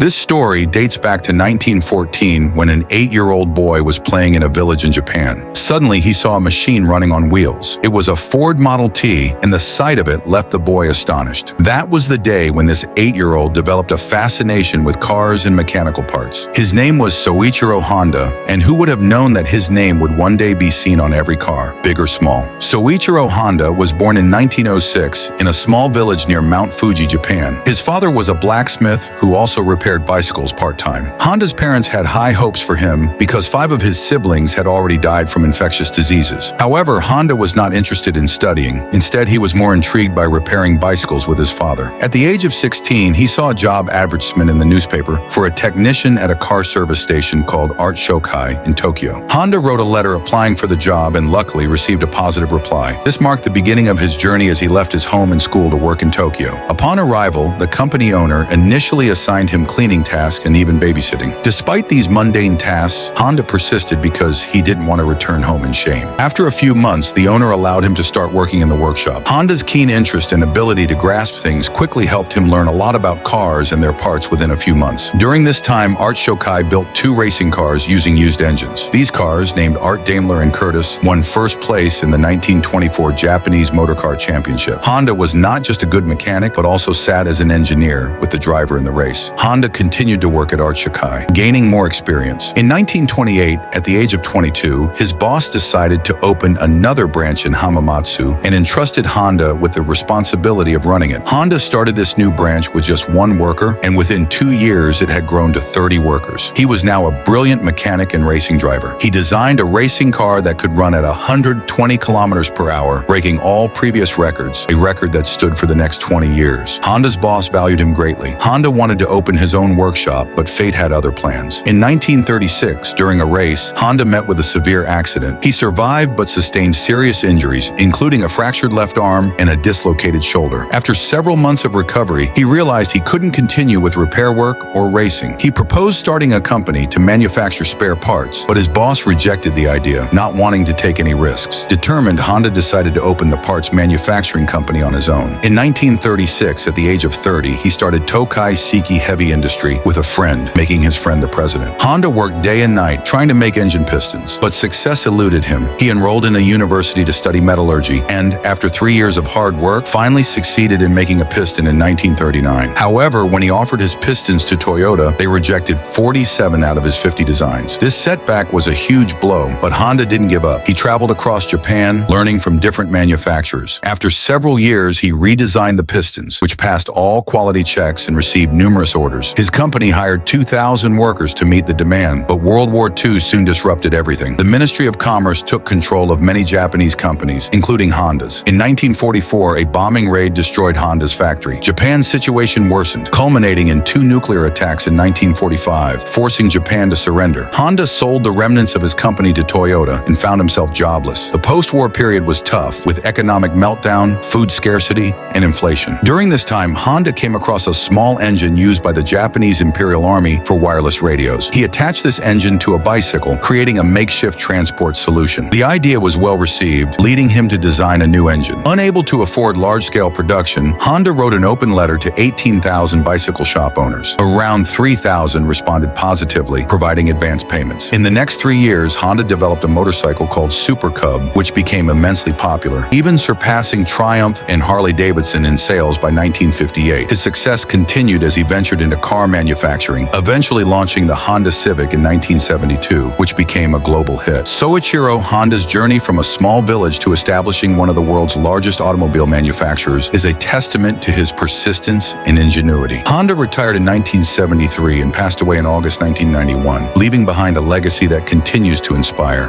This story dates back to 1914 when an 8-year-old boy was playing in a village in Japan. Suddenly, he saw a machine running on wheels. It was a Ford Model T, and the sight of it left the boy astonished. That was the day when this 8-year-old developed a fascination with cars and mechanical parts. His name was Soichiro Honda, and who would have known that his name would one day be seen on every car, big or small? Soichiro Honda was born in 1906 in a small village near Mount Fuji, Japan. His father was a blacksmith who also repaired bicycles part-time. Honda's parents had high hopes for him because 5 of his siblings had already died from infectious diseases. However, Honda was not interested in studying. Instead, he was more intrigued by repairing bicycles with his father. At the age of 16, he saw a job advertisement in the newspaper for a technician at a car service station called Art Shokai in Tokyo. Honda wrote a letter applying for the job and luckily received a positive reply. This marked the beginning of his journey as he left his home and school to work in Tokyo. Upon arrival, the company owner initially assigned him cleaning tasks and even babysitting. Despite these mundane tasks, Honda persisted because he didn't want to return home in shame. After a few months, the owner allowed him to start working in the workshop. Honda's keen interest and ability to grasp things quickly helped him learn a lot about cars and their parts within a few months. During this time, Art Shokai built 2 racing cars using used engines. These cars, named Art Daimler and Curtis, won first place in the 1924 Japanese Motorcar Championship. Honda was not just a good mechanic, but also sat as an engineer with the driver in the race. Honda continued to work at Art Shokai, gaining more experience. In 1928, at the age of 22, his boss decided to open another branch in Hamamatsu and entrusted Honda with the responsibility of running it. Honda started this new branch with just 1 worker, and within 2 years, it had grown to 30 workers. He was now a brilliant mechanic and racing driver. He designed a racing car that could run at 120 kilometers per hour, breaking all previous records, a record that stood for the next 20 years. Honda's boss valued him greatly. Honda wanted to open his own workshop, but fate had other plans. In 1936, during a race, Honda met with a severe accident. He survived but sustained serious injuries, including a fractured left arm and a dislocated shoulder. After several months of recovery, he realized he couldn't continue with repair work or racing. He proposed starting a company to manufacture spare parts, but his boss rejected the idea, not wanting to take any risks. Determined, Honda decided to open the parts manufacturing company on his own. In 1936, at the age of 30, he started Tokai Seiki Heavy Industry with a friend, making his friend the president. Honda worked day and night trying to make engine pistons, but success eluded him. He enrolled in a university to study metallurgy and, after 3 years of hard work, finally succeeded in making a piston in 1939. However, when he offered his pistons to Toyota, they rejected 47 out of his 50 designs. This setback was a huge blow, but Honda didn't give up. He traveled across Japan, learning from different manufacturers. After several years, he redesigned the pistons, which passed all quality checks and received numerous orders. His company hired 2,000 workers to meet the demand, but World War II soon disrupted everything. The Ministry of Commerce took control of many Japanese companies, including Honda's. In 1944, a bombing raid destroyed Honda's factory. Japan's situation worsened, culminating in 2 nuclear attacks in 1945, forcing Japan to surrender. Honda sold the remnants of his company to Toyota and found himself jobless. The post-war period was tough, with economic meltdown, food scarcity, and inflation. During this time, Honda came across a small engine used by the Japanese Imperial Army for wireless radios. He attached this engine to a bicycle, creating a makeshift transport solution. The idea was well received, leading him to design a new engine. Unable to afford large-scale production, Honda wrote an open letter to 18,000 bicycle shop owners. Around 3,000 responded positively, providing advance payments. In the next 3 years, Honda developed a motorcycle called Super Cub, which became immensely popular, even surpassing Triumph and Harley-Davidson in sales by 1958. His success continued as he ventured into car manufacturing, eventually launching the Honda Civic in 1972, which became a global hit. Soichiro Honda's journey from a small village to establishing one of the world's largest automobile manufacturers is a testament to his persistence and ingenuity. Honda retired in 1973 and passed away in August 1991, leaving behind a legacy that continues to inspire.